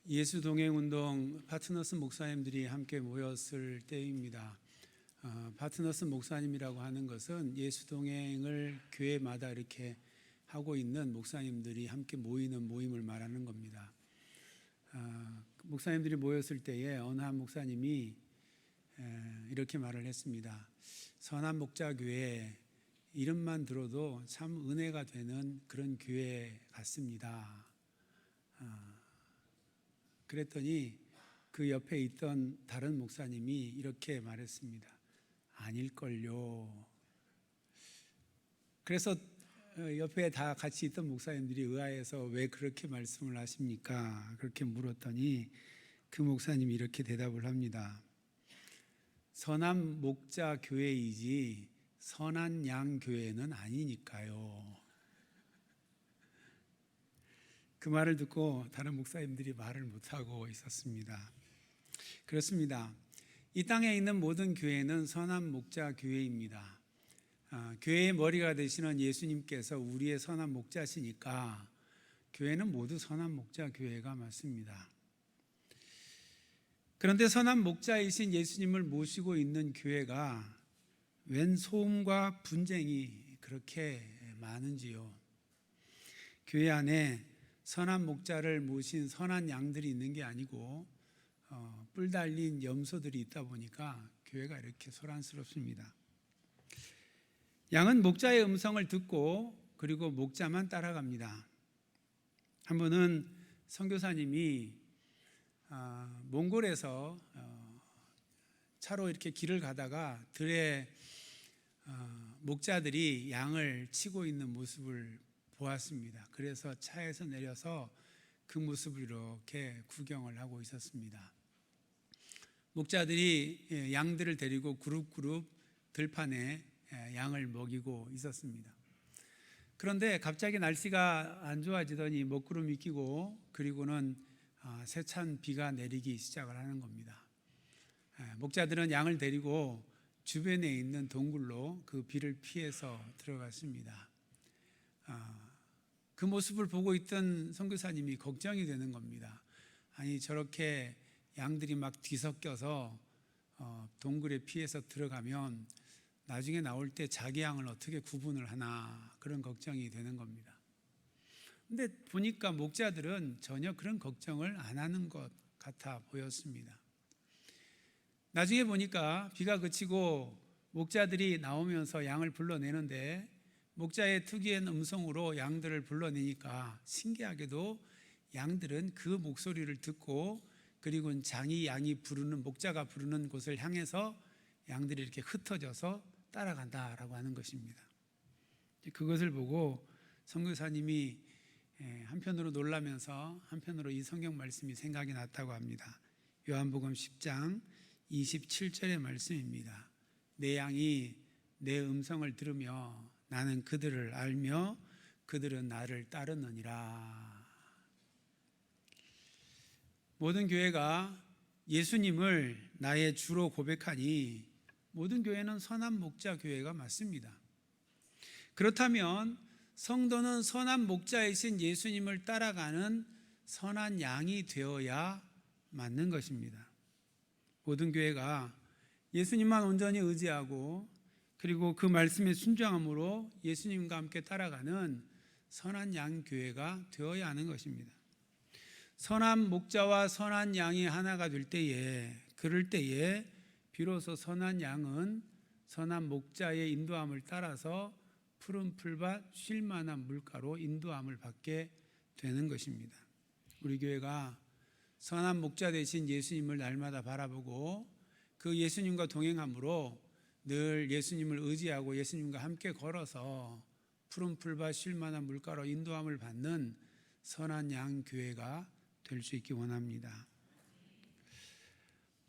예수 동행 운동 파트너스 목사님들이 함께 모였을 때입니다. 파트너스 목사님이라고 하는 것은 예수 동행을 교회마다 이렇게 하고 있는 목사님들이 함께 모이는 모임을 말하는 겁니다. 목사님들이 모였을 때에 어느 한 목사님이 이렇게 말을 했습니다. 선한 목자교회 이름만 들어도 참 은혜가 되는 그런 교회 같습니다. 그랬더니 그 옆에 있던 다른 목사님이 이렇게 말했습니다. 아닐걸요. 그래서 옆에 다 같이 있던 목사님들이 의아해서 왜 그렇게 말씀을 하십니까? 그렇게 물었더니 그 목사님이 이렇게 대답을 합니다. 선한 목자 교회이지 선한 양 교회는 아니니까요. 그 말을 듣고 다른 목사님들이 말을 못하고 있었습니다. 그렇습니다. 이 땅에 있는 모든 교회는 선한 목자 교회입니다. 교회의 머리가 되시는 예수님께서 우리의 선한 목자시니까 교회는 모두 선한 목자 교회가 맞습니다. 그런데 선한 목자이신 예수님을 모시고 있는 교회가 웬 소음과 분쟁이 그렇게 많은지요. 교회 안에 선한 목자를 모신 선한 양들이 있는 게 아니고 뿔 달린 염소들이 있다 보니까 교회가 이렇게 소란스럽습니다. 양은 목자의 음성을 듣고 그리고 목자만 따라갑니다. 한 번은 선교사님이 몽골에서 차로 이렇게 길을 가다가 들에 목자들이 양을 치고 있는 모습을 보았습니다. 그래서 차에서 내려서 그 모습을 이렇게 구경을 하고 있었습니다. 목자들이 양들을 데리고 그룹 들판에 양을 먹이고 있었습니다. 그런데 갑자기 날씨가 안 좋아지더니 먹구름이 끼고 그리고는 세찬 비가 내리기 시작을 하는 겁니다. 목자들은 양을 데리고 주변에 있는 동굴로 그 비를 피해서 들어갔습니다. 그 모습을 보고 있던 선교사님이 걱정이 되는 겁니다. 아니 저렇게 양들이 막 뒤섞여서 동굴에 피해서 들어가면 나중에 나올 때 자기 양을 어떻게 구분을 하나 그런 걱정이 되는 겁니다. 근데 보니까 목자들은 전혀 그런 걱정을 안 하는 것 같아 보였습니다. 나중에 보니까 비가 그치고 목자들이 나오면서 양을 불러내는데 목자의 특이한 음성으로 양들을 불러내니까 신기하게도 양들은 그 목소리를 듣고 그리고 장이 양이 부르는 목자가 부르는 곳을 향해서 양들이 이렇게 흩어져서 따라간다라고 하는 것입니다. 그것을 보고 선교사님이 한편으로 놀라면서 한편으로 이 성경 말씀이 생각이 났다고 합니다. 요한복음 10장 27절의 말씀입니다. 내 양이 내 음성을 들으며 나는 그들을 알며 그들은 나를 따르느니라. 모든 교회가 예수님을 나의 주로 고백하니 모든 교회는 선한 목자 교회가 맞습니다. 그렇다면 성도는 선한 목자이신 예수님을 따라가는 선한 양이 되어야 맞는 것입니다. 모든 교회가 예수님만 온전히 의지하고 그리고 그 말씀에 순종함으로 예수님과 함께 따라가는 선한 양 교회가 되어야 하는 것입니다. 선한 목자와 선한 양이 하나가 될 때에 그럴 때에 비로소 선한 양은 선한 목자의 인도함을 따라서 푸른 풀밭 쉴 만한 물가로 인도함을 받게 되는 것입니다. 우리 교회가 선한 목자 되신 예수님을 날마다 바라보고 그 예수님과 동행함으로 늘 예수님을 의지하고 예수님과 함께 걸어서 푸른 풀밭 쉴 만한 물가로 인도함을 받는 선한 양 교회가 될 수 있기 원합니다.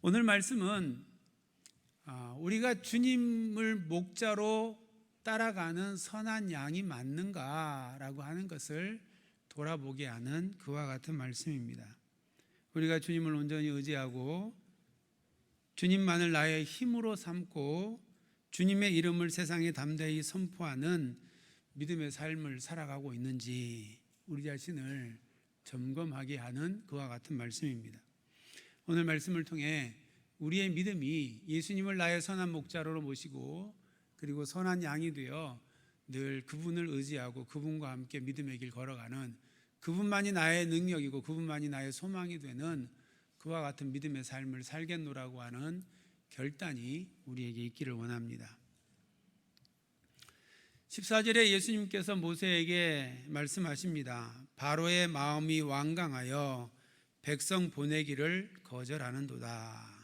오늘 말씀은 우리가 주님을 목자로 따라가는 선한 양이 맞는가라고 하는 것을 돌아보게 하는 그와 같은 말씀입니다. 우리가 주님을 온전히 의지하고 주님만을 나의 힘으로 삼고 주님의 이름을 세상에 담대히 선포하는 믿음의 삶을 살아가고 있는지 우리 자신을 점검하게 하는 그와 같은 말씀입니다. 오늘 말씀을 통해 우리의 믿음이 예수님을 나의 선한 목자로로 모시고 그리고 선한 양이 되어 늘 그분을 의지하고 그분과 함께 믿음의 길 걸어가는, 그분만이 나의 능력이고 그분만이 나의 소망이 되는 그와 같은 믿음의 삶을 살겠노라고 하는 결단이 우리에게 있기를 원합니다. 14절에 예수님께서 모세에게 말씀하십니다. 바로의 마음이 완강하여 백성 보내기를 거절하는도다.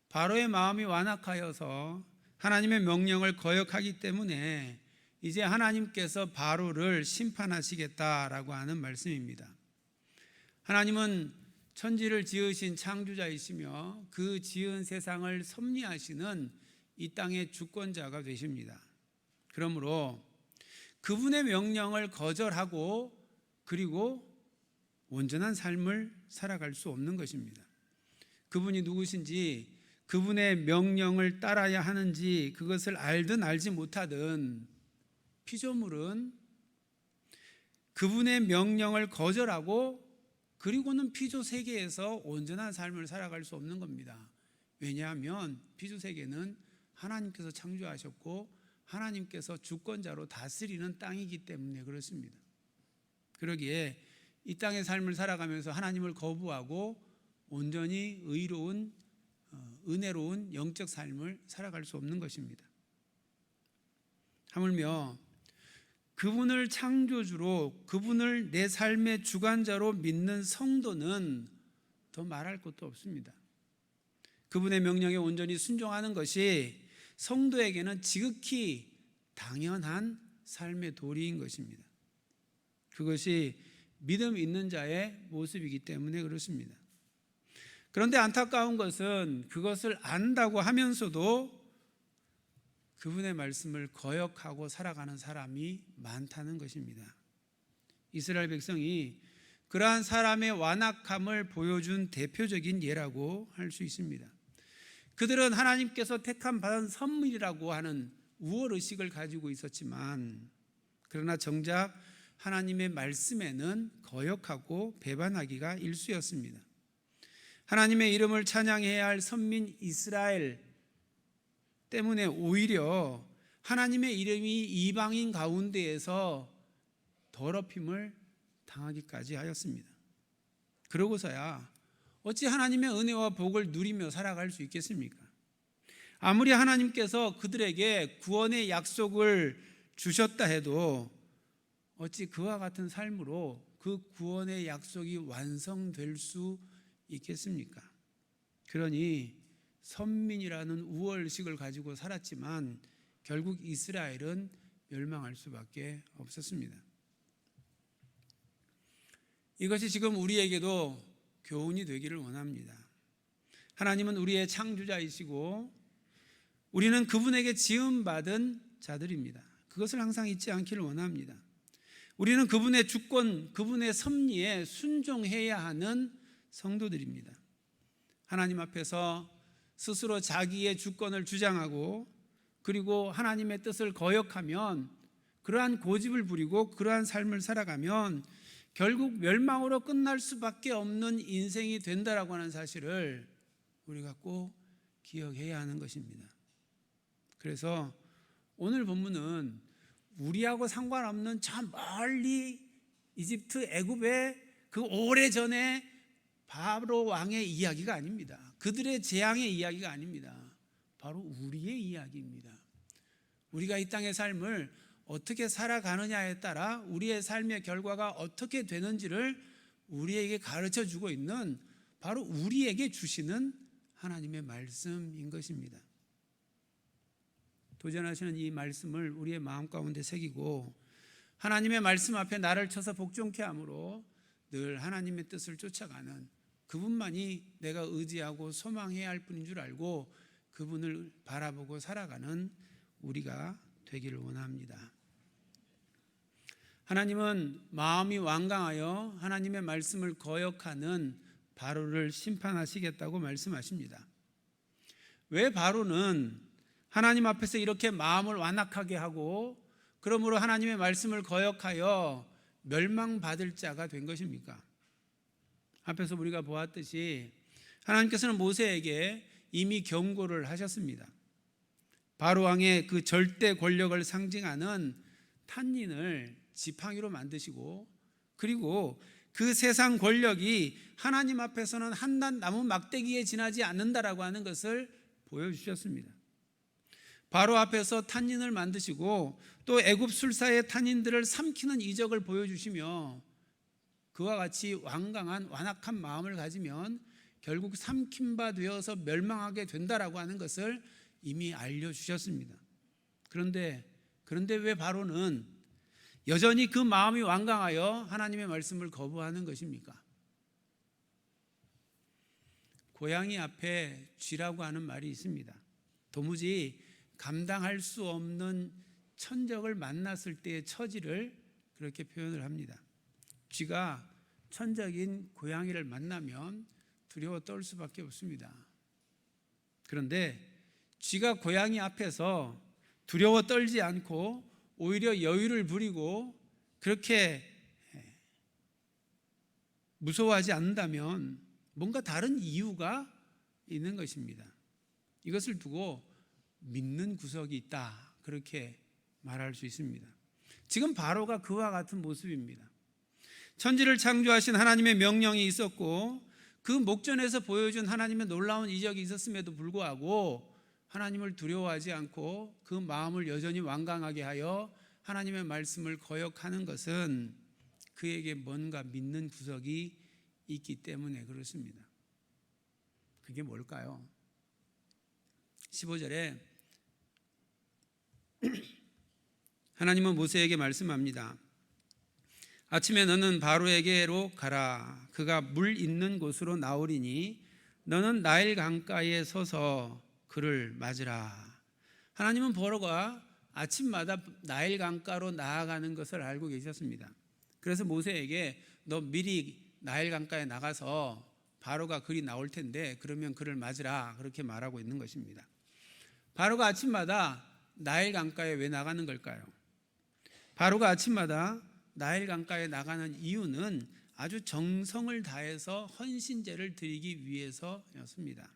바로의 마음이 완악하여서 하나님의 명령을 거역하기 때문에 이제 하나님께서 바로를 심판하시겠다라고 하는 말씀입니다. 하나님은 천지를 지으신 창조자이시며 그 지은 세상을 섭리하시는 이 땅의 주권자가 되십니다. 그러므로 그분의 명령을 거절하고 그리고 온전한 삶을 살아갈 수 없는 것입니다. 그분이 누구신지, 그분의 명령을 따라야 하는지 그것을 알든 알지 못하든 피조물은 그분의 명령을 거절하고 그리고는 피조 세계에서 온전한 삶을 살아갈 수 없는 겁니다. 왜냐하면 피조 세계는 하나님께서 창조하셨고 하나님께서 주권자로 다스리는 땅이기 때문에 그렇습니다. 그러기에 이 땅의 삶을 살아가면서 하나님을 거부하고 온전히 의로운 은혜로운 영적 삶을 살아갈 수 없는 것입니다. 하물며 그분을 창조주로, 그분을 내 삶의 주관자로 믿는 성도는 더 말할 것도 없습니다. 그분의 명령에 온전히 순종하는 것이 성도에게는 지극히 당연한 삶의 도리인 것입니다. 그것이 믿음 있는 자의 모습이기 때문에 그렇습니다. 그런데 안타까운 것은 그것을 안다고 하면서도 그분의 말씀을 거역하고 살아가는 사람이 많다는 것입니다. 이스라엘 백성이 그러한 사람의 완악함을 보여준 대표적인 예라고 할 수 있습니다. 그들은 하나님께서 택함 받은 선물이라고 하는 우월의식을 가지고 있었지만 그러나 정작 하나님의 말씀에는 거역하고 배반하기가 일쑤였습니다. 하나님의 이름을 찬양해야 할 선민 이스라엘 때문에 오히려 하나님의 이름이 이방인 가운데에서 더럽힘을 당하기까지 하였습니다. 그러고서야 어찌 하나님의 은혜와 복을 누리며 살아갈 수 있겠습니까? 아무리 하나님께서 그들에게 구원의 약속을 주셨다 해도 어찌 그와 같은 삶으로 그 구원의 약속이 완성될 수 있겠습니까? 그러니 선민이라는 우월식을 가지고 살았지만 결국 이스라엘은 멸망할 수밖에 없었습니다. 이것이 지금 우리에게도 교훈이 되기를 원합니다. 하나님은 우리의 창조자이시고 우리는 그분에게 지음받은 자들입니다. 그것을 항상 잊지 않기를 원합니다. 우리는 그분의 주권, 그분의 섭리에 순종해야 하는 성도들입니다. 하나님 앞에서 스스로 자기의 주권을 주장하고 그리고 하나님의 뜻을 거역하면, 그러한 고집을 부리고 그러한 삶을 살아가면 결국 멸망으로 끝날 수밖에 없는 인생이 된다라고 하는 사실을 우리가 꼭 기억해야 하는 것입니다. 그래서 오늘 본문은 우리하고 상관없는 저 멀리 이집트 애굽의 그 오래전에 바로 왕의 이야기가 아닙니다. 그들의 재앙의 이야기가 아닙니다. 바로 우리의 이야기입니다. 우리가 이 땅의 삶을 어떻게 살아가느냐에 따라 우리의 삶의 결과가 어떻게 되는지를 우리에게 가르쳐 주고 있는, 바로 우리에게 주시는 하나님의 말씀인 것입니다. 도전하시는 이 말씀을 우리의 마음 가운데 새기고 하나님의 말씀 앞에 나를 쳐서 복종케 함으로 늘 하나님의 뜻을 쫓아가는, 그분만이 내가 의지하고 소망해야 할 분인 줄 알고 그분을 바라보고 살아가는 우리가 되기를 원합니다. 하나님은 마음이 완강하여 하나님의 말씀을 거역하는 바로를 심판하시겠다고 말씀하십니다. 왜 바로는 하나님 앞에서 이렇게 마음을 완악하게 하고 그러므로 하나님의 말씀을 거역하여 멸망받을 자가 된 것입니까? 앞에서 우리가 보았듯이 하나님께서는 모세에게 이미 경고를 하셨습니다. 바로 왕의 그 절대 권력을 상징하는 탄닌을 지팡이로 만드시고, 그리고 그 세상 권력이 하나님 앞에서는 한낱 나무 막대기에 지나지 않는다라고 하는 것을 보여주셨습니다. 바로 앞에서 탄닌을 만드시고 또 애굽 술사의 탄닌들을 삼키는 이적을 보여주시며, 그와 같이 완강한 완악한 마음을 가지면 결국 삼킨 바 되어서 멸망하게 된다라고 하는 것을 이미 알려주셨습니다. 그런데 왜 바로는 여전히 그 마음이 완강하여 하나님의 말씀을 거부하는 것입니까? 고양이 앞에 쥐라고 하는 말이 있습니다. 도무지 감당할 수 없는 천적을 만났을 때의 처지를 그렇게 표현을 합니다. 쥐가 천적인 고양이를 만나면 두려워 떨 수밖에 없습니다. 그런데 쥐가 고양이 앞에서 두려워 떨지 않고 오히려 여유를 부리고 그렇게 무서워하지 않는다면 뭔가 다른 이유가 있는 것입니다. 이것을 두고 믿는 구석이 있다, 그렇게 말할 수 있습니다. 지금 바로가 그와 같은 모습입니다. 천지를 창조하신 하나님의 명령이 있었고 그 목전에서 보여준 하나님의 놀라운 이적이 있었음에도 불구하고 하나님을 두려워하지 않고 그 마음을 여전히 완강하게 하여 하나님의 말씀을 거역하는 것은 그에게 뭔가 믿는 구석이 있기 때문에 그렇습니다. 그게 뭘까요? 15절에 하나님은 모세에게 말씀합니다. 아침에 너는 바로에게로 가라. 그가 물 있는 곳으로 나오리니 너는 나일 강가에 서서 그를 맞으라. 하나님은 바로가 아침마다 나일 강가로 나아가는 것을 알고 계셨습니다. 그래서 모세에게 너 미리 나일 강가에 나가서 바로가 그리 나올 텐데 그러면 그를 맞으라, 그렇게 말하고 있는 것입니다. 바로가 아침마다 나일 강가에 왜 나가는 걸까요? 바로가 아침마다 나일 강가에 나가는 이유는 아주 정성을 다해서 헌신제를 드리기 위해서였습니다.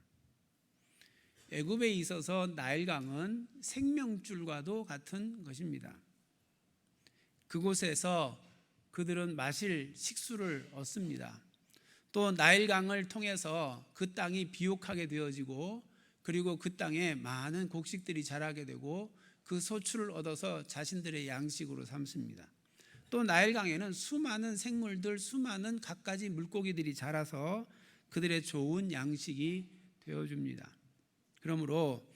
애굽에 있어서 나일강은 생명줄과도 같은 것입니다. 그곳에서 그들은 마실 식수를 얻습니다. 또 나일강을 통해서 그 땅이 비옥하게 되어지고 그리고 그 땅에 많은 곡식들이 자라게 되고 그 소출을 얻어서 자신들의 양식으로 삼습니다. 또 나일강에는 수많은 생물들, 수많은 갖가지 물고기들이 자라서 그들의 좋은 양식이 되어줍니다. 그러므로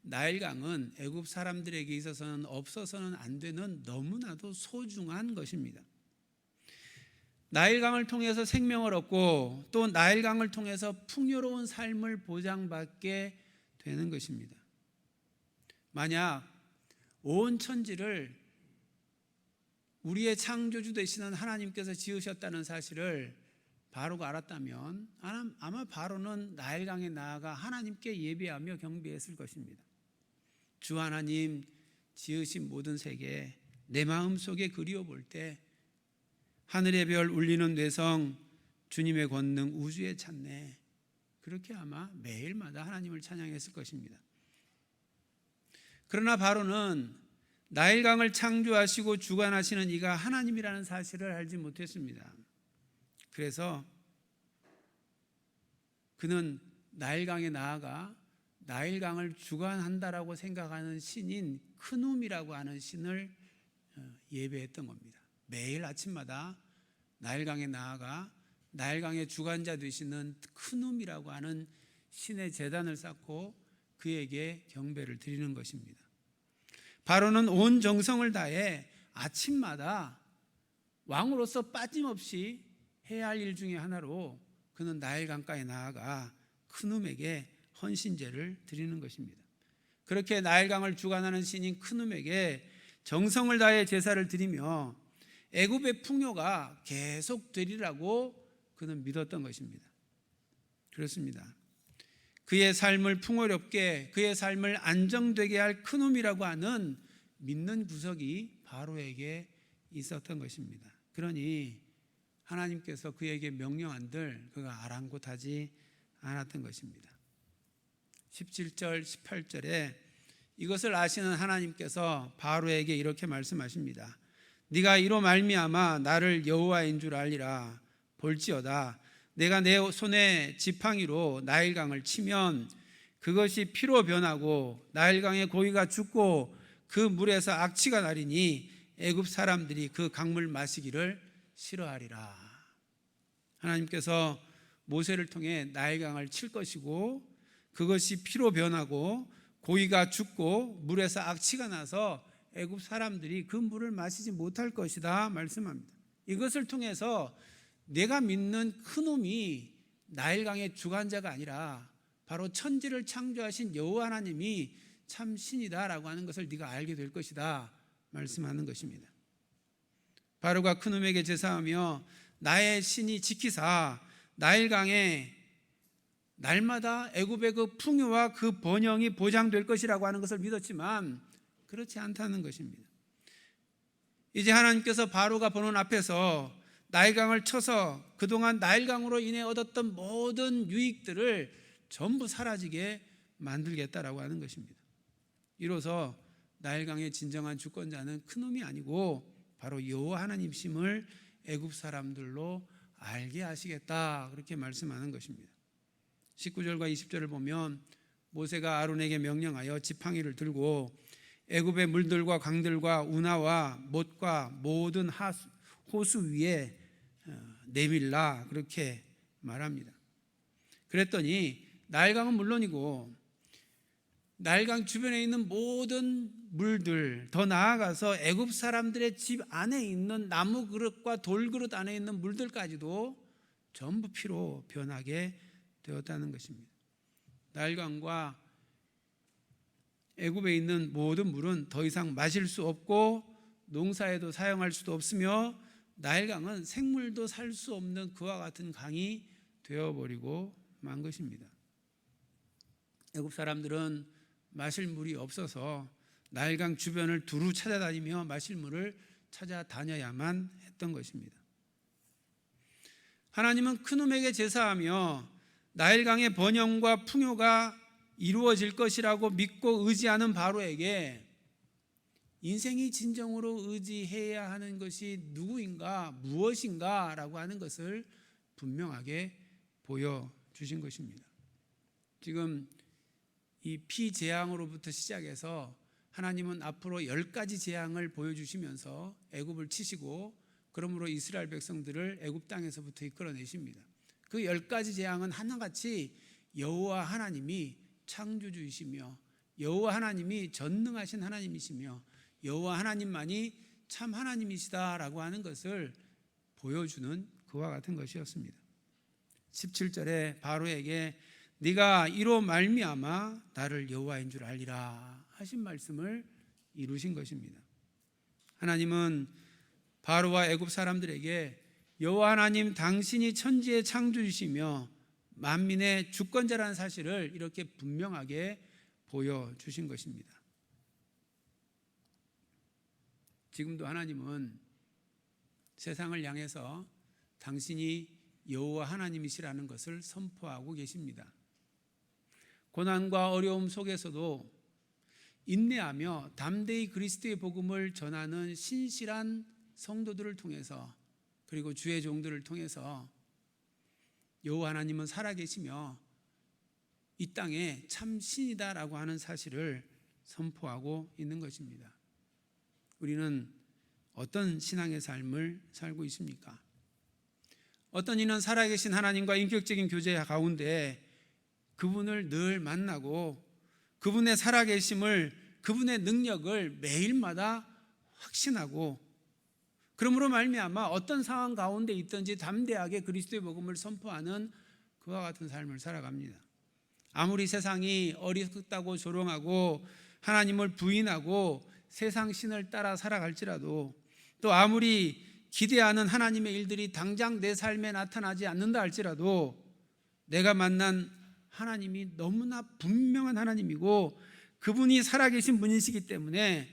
나일강은 애굽 사람들에게 있어서는 없어서는 안 되는 너무나도 소중한 것입니다. 나일강을 통해서 생명을 얻고 또 나일강을 통해서 풍요로운 삶을 보장받게 되는 것입니다. 만약 온 천지를 우리의 창조주 되시는 하나님께서 지으셨다는 사실을 바로가 알았다면 아마 바로는 나일강에 나아가 하나님께 예배하며 경배했을 것입니다. 주 하나님 지으신 모든 세계 내 마음속에 그리워 볼 때 하늘의 별 울리는 뇌성 주님의 권능 우주에 찾네, 그렇게 아마 매일마다 하나님을 찬양했을 것입니다. 그러나 바로는 나일강을 창조하시고 주관하시는 이가 하나님이라는 사실을 알지 못했습니다. 그래서 그는 나일강에 나아가 나일강을 주관한다라고 생각하는 신인 크눔이라고 하는 신을 예배했던 겁니다. 매일 아침마다 나일강에 나아가 나일강의 주관자 되시는 크눔이라고 하는 신의 제단을 쌓고 그에게 경배를 드리는 것입니다. 바로는 온 정성을 다해 아침마다 왕으로서 빠짐없이 해야 할 일 중에 하나로 그는 나일 강가에 나아가 크눔에게 헌신제를 드리는 것입니다. 그렇게 나일강을 주관하는 신인 크눔에게 정성을 다해 제사를 드리며 애굽의 풍요가 계속 되리라고 그는 믿었던 것입니다. 그렇습니다. 그의 삶을 풍요롭게, 그의 삶을 안정되게 할 크눔이라고 하는 믿는 구석이 바로에게 있었던 것입니다. 그러니 하나님께서 그에게 명령한들 그가 아랑곳하지 않았던 것입니다. 17절 18절에 이것을 아시는 하나님께서 바로에게 이렇게 말씀하십니다. 네가 이로 말미암아 나를 여호와인 줄 알리라. 볼지어다 내가 내 손에 지팡이로 나일강을 치면 그것이 피로 변하고 나일강의 고기가 죽고 그 물에서 악취가 나리니 애굽 사람들이 그 강물 마시기를 싫어하리라. 하나님께서 모세를 통해 나일강을 칠 것이고 그것이 피로 변하고 고기가 죽고 물에서 악취가 나서 애굽 사람들이 그 물을 마시지 못할 것이다 말씀합니다. 이것을 통해서 내가 믿는 큰놈이 나일강의 주관자가 아니라 바로 천지를 창조하신 여호와 하나님이 참 신이다라고 하는 것을 네가 알게 될 것이다 말씀하는 것입니다. 바로가 큰놈에게 제사하며 나의 신이 지키사 나일강에 날마다 애굽의 그 풍요와 그 번영이 보장될 것이라고 하는 것을 믿었지만 그렇지 않다는 것입니다. 이제 하나님께서 바로가 보는 앞에서 나일강을 쳐서 그동안 나일강으로 인해 얻었던 모든 유익들을 전부 사라지게 만들겠다라고 하는 것입니다. 이로써 나일강의 진정한 주권자는 큰놈이 아니고 바로 여호와 하나님심을 애굽 사람들로 알게 하시겠다 그렇게 말씀하는 것입니다. 19절과 20절을 보면 모세가 아론에게 명령하여 지팡이를 들고 애굽의 물들과 강들과 운하와 못과 모든 호수 위에 내밀라 그렇게 말합니다. 그랬더니 나일강은 물론이고 나일강 주변에 있는 모든 물들, 더 나아가서 애굽 사람들의 집 안에 있는 나무 그릇과 돌 그릇 안에 있는 물들까지도 전부 피로 변하게 되었다는 것입니다. 나일강과 애굽에 있는 모든 물은 더 이상 마실 수 없고 농사에도 사용할 수도 없으며 나일강은 생물도 살 수 없는 그와 같은 강이 되어버리고 만 것입니다. 애굽 사람들은 마실 물이 없어서 나일강 주변을 두루 찾아다니며 마실 물을 찾아다녀야만 했던 것입니다. 하나님은 큰놈에게 제사하며 나일강의 번영과 풍요가 이루어질 것이라고 믿고 의지하는 바로에게 인생이 진정으로 의지해야 하는 것이 누구인가 무엇인가 라고 하는 것을 분명하게 보여주신 것입니다. 지금 이 피재앙으로부터 시작해서 하나님은 앞으로 10가지 재앙을 보여주시면서 애굽을 치시고 그러므로 이스라엘 백성들을 애굽 땅에서부터 이끌어내십니다. 그 10가지 재앙은 하나같이 여호와 하나님이 창조주이시며 여호와 하나님이 전능하신 하나님이시며 여호와 하나님만이 참 하나님이시다라고 하는 것을 보여주는 그와 같은 것이었습니다. 17절에 바로에게 네가 이로 말미암아 나를 여호와인 줄 알리라 하신 말씀을 이루신 것입니다. 하나님은 바로와 애굽 사람들에게 여호와 하나님 당신이 천지의 창조주시며 만민의 주권자라는 사실을 이렇게 분명하게 보여주신 것입니다. 지금도 하나님은 세상을 향해서 당신이 여호와 하나님이시라는 것을 선포하고 계십니다. 고난과 어려움 속에서도 인내하며 담대히 그리스도의 복음을 전하는 신실한 성도들을 통해서 그리고 주의 종들을 통해서 여호와 하나님은 살아계시며 이 땅에 참 신이다라고 하는 사실을 선포하고 있는 것입니다. 우리는 어떤 신앙의 삶을 살고 있습니까? 어떤 이는 살아계신 하나님과 인격적인 교제 가운데 그분을 늘 만나고 그분의 살아계심을, 그분의 능력을 매일마다 확신하고 그러므로 말미암아 어떤 상황 가운데 있든지 담대하게 그리스도의 복음을 선포하는 그와 같은 삶을 살아갑니다. 아무리 세상이 어리석다고 조롱하고 하나님을 부인하고 세상 신을 따라 살아갈지라도 또 아무리 기대하는 하나님의 일들이 당장 내 삶에 나타나지 않는다 할지라도 내가 만난 하나님이 너무나 분명한 하나님이고 그분이 살아계신 분이시기 때문에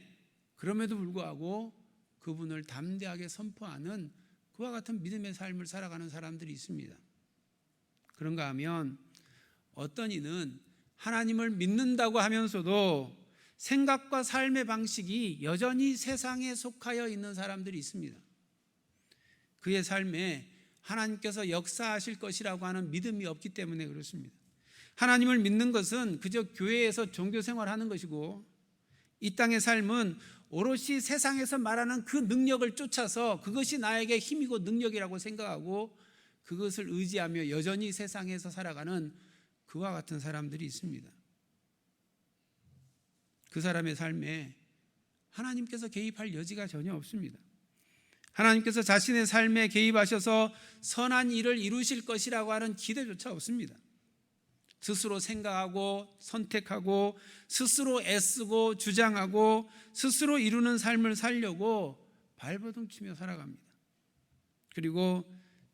그럼에도 불구하고 그분을 담대하게 선포하는 그와 같은 믿음의 삶을 살아가는 사람들이 있습니다. 그런가 하면 어떤 이는 하나님을 믿는다고 하면서도 생각과 삶의 방식이 여전히 세상에 속하여 있는 사람들이 있습니다. 그의 삶에 하나님께서 역사하실 것이라고 하는 믿음이 없기 때문에 그렇습니다. 하나님을 믿는 것은 그저 교회에서 종교 생활하는 것이고, 이 땅의 삶은 오롯이 세상에서 말하는 그 능력을 쫓아서 그것이 나에게 힘이고 능력이라고 생각하고 그것을 의지하며 여전히 세상에서 살아가는 그와 같은 사람들이 있습니다. 그 사람의 삶에 하나님께서 개입할 여지가 전혀 없습니다. 하나님께서 자신의 삶에 개입하셔서 선한 일을 이루실 것이라고 하는 기대조차 없습니다. 스스로 생각하고 선택하고 스스로 애쓰고 주장하고 스스로 이루는 삶을 살려고 발버둥 치며 살아갑니다. 그리고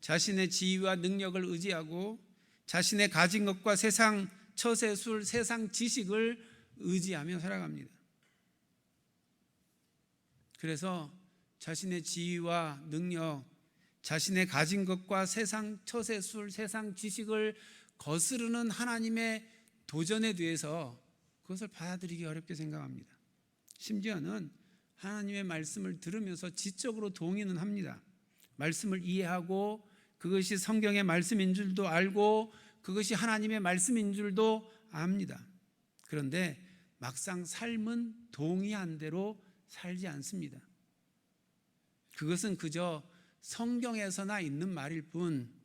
자신의 지위와 능력을 의지하고 자신의 가진 것과 세상 처세술, 세상 지식을 의지하며 살아갑니다. 그래서 자신의 지위와 능력, 자신의 가진 것과 세상 처세술, 세상 지식을 거스르는 하나님의 도전에 대해서 그것을 받아들이기 어렵게 생각합니다. 심지어는 하나님의 말씀을 들으면서 지적으로 동의는 합니다. 말씀을 이해하고 그것이 성경의 말씀인 줄도 알고 그것이 하나님의 말씀인 줄도 압니다. 그런데 막상 삶은 동의한 대로 살지 않습니다. 그것은 그저 성경에서나 있는 말일 뿐,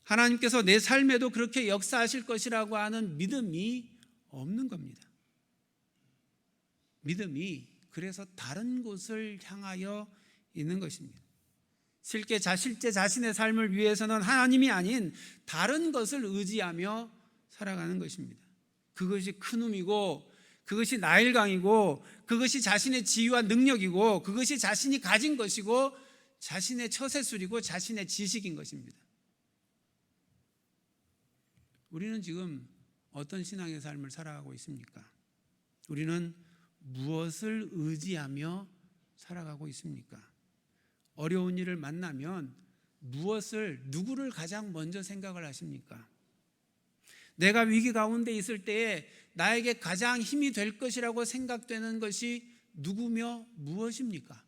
하나님께서 내 삶에도 그렇게 역사하실 것이라고 하는 믿음이 없는 겁니다. 믿음이 그래서 다른 곳을 향하여 있는 것입니다. 실제 자신의 삶을 위해서는 하나님이 아닌 다른 것을 의지하며 살아가는 것입니다. 그것이 큰 힘이고 그것이 나일강이고 그것이 자신의 지위와 능력이고 그것이 자신이 가진 것이고 자신의 처세술이고 자신의 지식인 것입니다. 우리는 지금 어떤 신앙의 삶을 살아가고 있습니까? 우리는 무엇을 의지하며 살아가고 있습니까? 어려운 일을 만나면 누구를 가장 먼저 생각을 하십니까? 내가 위기 가운데 있을 때에 나에게 가장 힘이 될 것이라고 생각되는 것이 누구며 무엇입니까?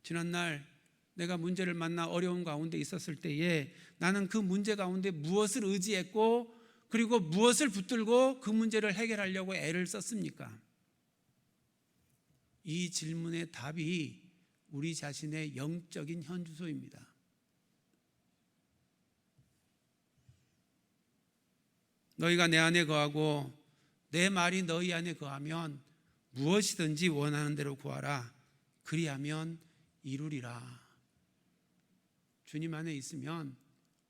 지난날 내가 문제를 만나 어려운 가운데 있었을 때에 나는 그 문제 가운데 무엇을 의지했고 그리고 무엇을 붙들고 그 문제를 해결하려고 애를 썼습니까? 이 질문의 답이 우리 자신의 영적인 현주소입니다. 너희가 내 안에 거하고 내 말이 너희 안에 거하면 무엇이든지 원하는 대로 구하라. 그리하면 이루리라. 주님 안에 있으면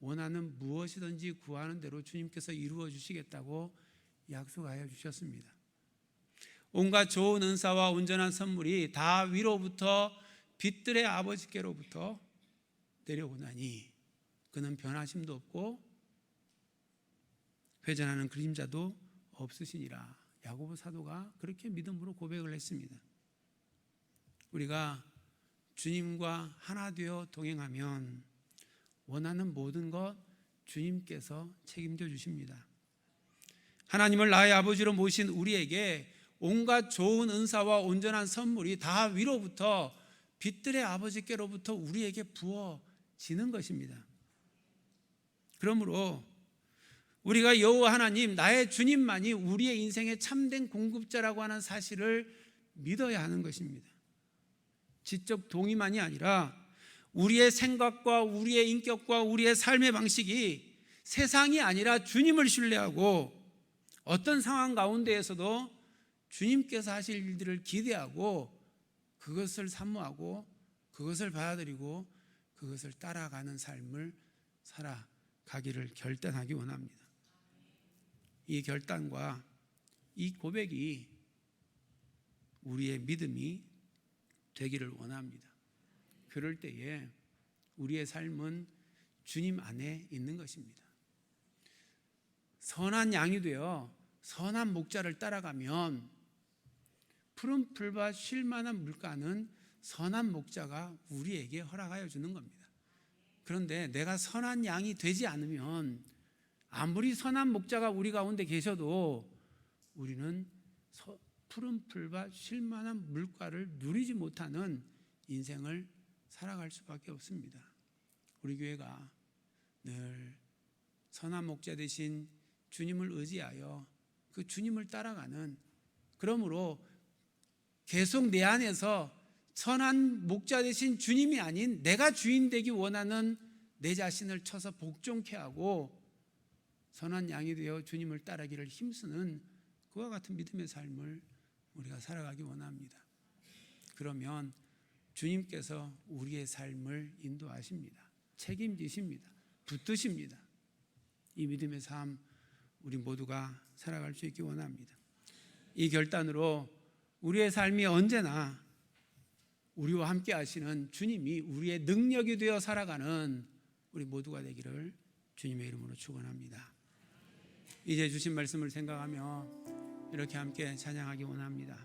원하는 무엇이든지 구하는 대로 주님께서 이루어 주시겠다고 약속하여 주셨습니다. 온갖 좋은 은사와 온전한 선물이 다 위로부터 빛들의 아버지께로부터 내려오나니 그는 변하심도 없고 회전하는 그림자도 없으시니라. 야고보 사도가 그렇게 믿음으로 고백을 했습니다. 우리가 주님과 하나 되어 동행하면 원하는 모든 것 주님께서 책임져 주십니다. 하나님을 나의 아버지로 모신 우리에게 온갖 좋은 은사와 온전한 선물이 다 위로부터 빛들의 아버지께로부터 우리에게 부어지는 것입니다. 그러므로 우리가 여호와 하나님, 나의 주님만이 우리의 인생의 참된 공급자라고 하는 사실을 믿어야 하는 것입니다. 지적 동의만이 아니라 우리의 생각과 우리의 인격과 우리의 삶의 방식이 세상이 아니라 주님을 신뢰하고 어떤 상황 가운데에서도 주님께서 하실 일들을 기대하고 그것을 사모하고 그것을 받아들이고 그것을 따라가는 삶을 살아가기를 결단하기 원합니다. 이 결단과 이 고백이 우리의 믿음이 되기를 원합니다. 그럴 때에 우리의 삶은 주님 안에 있는 것입니다. 선한 양이 되어 선한 목자를 따라가면 푸른 풀과 쉴 만한 물가는 선한 목자가 우리에게 허락하여 주는 겁니다. 그런데 내가 선한 양이 되지 않으면 아무리 선한 목자가 우리 가운데 계셔도 우리는 푸른 풀과 쉴만한 물가를 누리지 못하는 인생을 살아갈 수밖에 없습니다. 우리 교회가 늘 선한 목자 되신 주님을 의지하여 그 주님을 따라가는, 그러므로 계속 내 안에서 선한 목자 되신 주님이 아닌 내가 주인 되기 원하는 내 자신을 쳐서 복종케 하고 선한 양이 되어 주님을 따르기를 힘쓰는 그와 같은 믿음의 삶을 우리가 살아가기 원합니다. 그러면 주님께서 우리의 삶을 인도하십니다. 책임지십니다. 붙드십니다. 이 믿음의 삶 우리 모두가 살아갈 수 있기 원합니다. 이 결단으로 우리의 삶이 언제나 우리와 함께 하시는 주님이 우리의 능력이 되어 살아가는 우리 모두가 되기를 주님의 이름으로 축원합니다. 이제 주신 말씀을 생각하며 이렇게 함께 찬양하기 원합니다.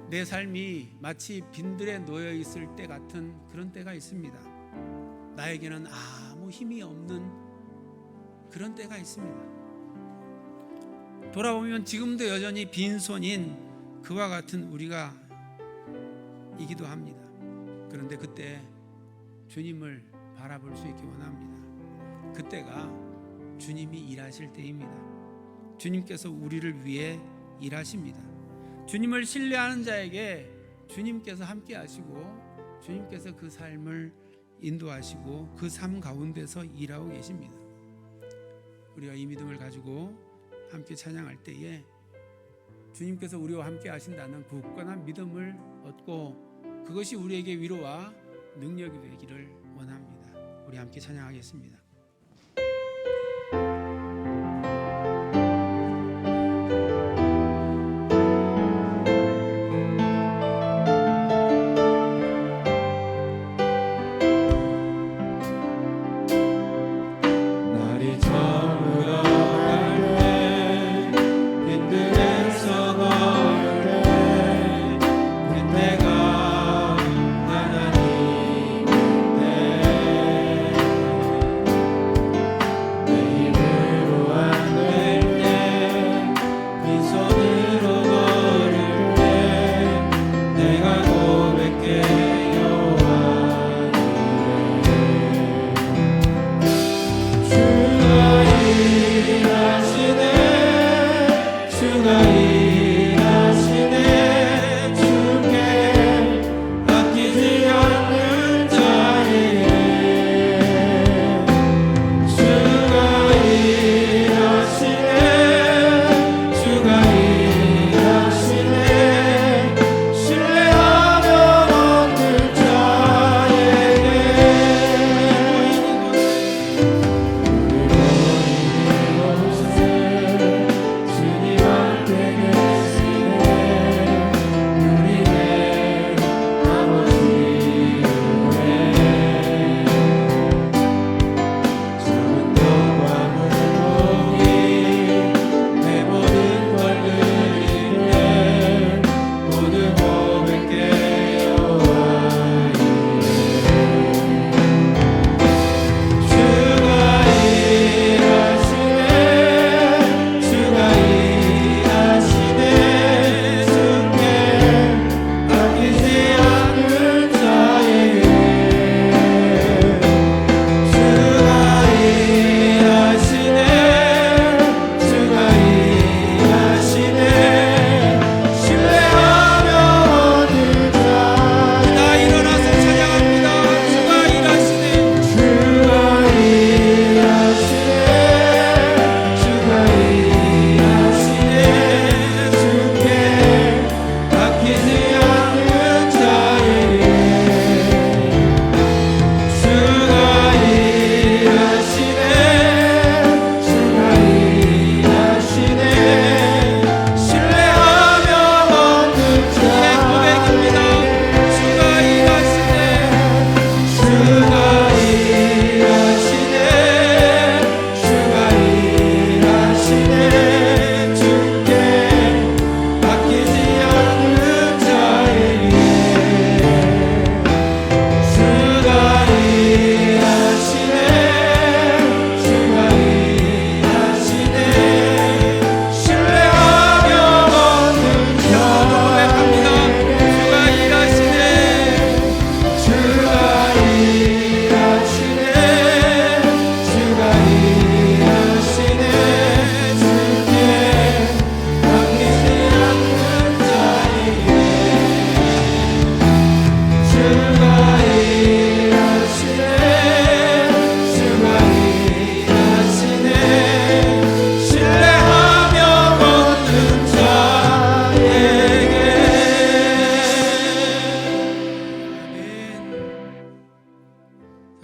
내 삶이 마치 빈들에 놓여 있을 때 같은 그런 때가 있습니다. 나에게는 아무 힘이 없는 그런 때가 있습니다. 돌아보면 지금도 여전히 빈손인 그와 같은 우리가 이기도 합니다. 그런데 그때 주님을 바라볼 수 있기 원합니다. 그때가 주님이 일하실 때입니다. 주님께서 우리를 위해 일하십니다. 주님을 신뢰하는 자에게 주님께서 함께 하시고 주님께서 그 삶을 인도하시고 그 삶 가운데서 일하고 계십니다. 우리가 이 믿음을 가지고 함께 찬양할 때에 주님께서 우리와 함께 하신다는 굳건한 믿음을 얻고 그것이 우리에게 위로와 능력이 되기를 원합니다. 우리 함께 찬양하겠습니다.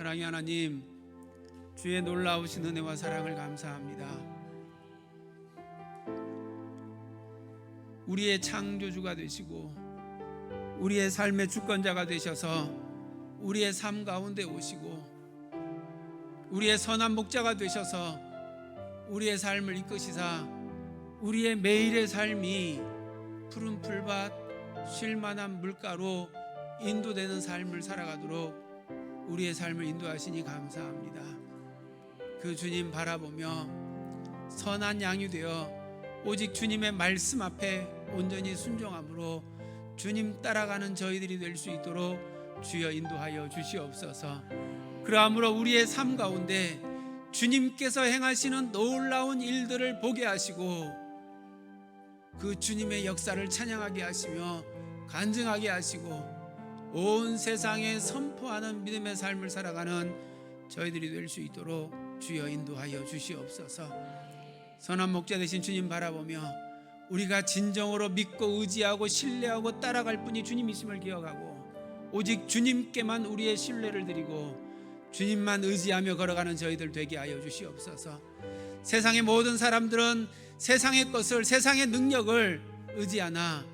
사랑의 하나님, 주의 놀라우신 은혜와 사랑을 감사합니다. 우리의 창조주가 되시고 우리의 삶의 주권자가 되셔서 우리의 삶 가운데 오시고 우리의 선한 목자가 되셔서 우리의 삶을 이끄시사 우리의 매일의 삶이 푸른 풀밭 쉴만한 물가로 인도되는 삶을 살아가도록 우리의 삶을 인도하시니 감사합니다. 그 주님 바라보며 선한 양이 되어 오직 주님의 말씀 앞에 온전히 순종함으로 주님 따라가는 저희들이 될 수 있도록 주여 인도하여 주시옵소서. 그러함으로 우리의 삶 가운데 주님께서 행하시는 놀라운 일들을 보게 하시고 그 주님의 역사를 찬양하게 하시며 간증하게 하시고 온 세상에 선포하는 믿음의 삶을 살아가는 저희들이 될 수 있도록 주여 인도하여 주시옵소서. 선한 목자 되신 주님 바라보며 우리가 진정으로 믿고 의지하고 신뢰하고 따라갈 분이 주님이심을 기억하고 오직 주님께만 우리의 신뢰를 드리고 주님만 의지하며 걸어가는 저희들 되게 하여 주시옵소서. 세상의 모든 사람들은 세상의 것을, 세상의 능력을 의지하나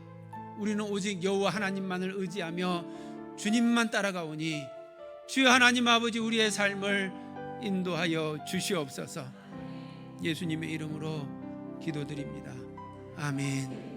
우리는 오직 여호와 하나님만을 의지하며 주님만 따라가오니 주여 하나님 아버지 우리의 삶을 인도하여 주시옵소서. 예수님의 이름으로 기도드립니다. 아멘.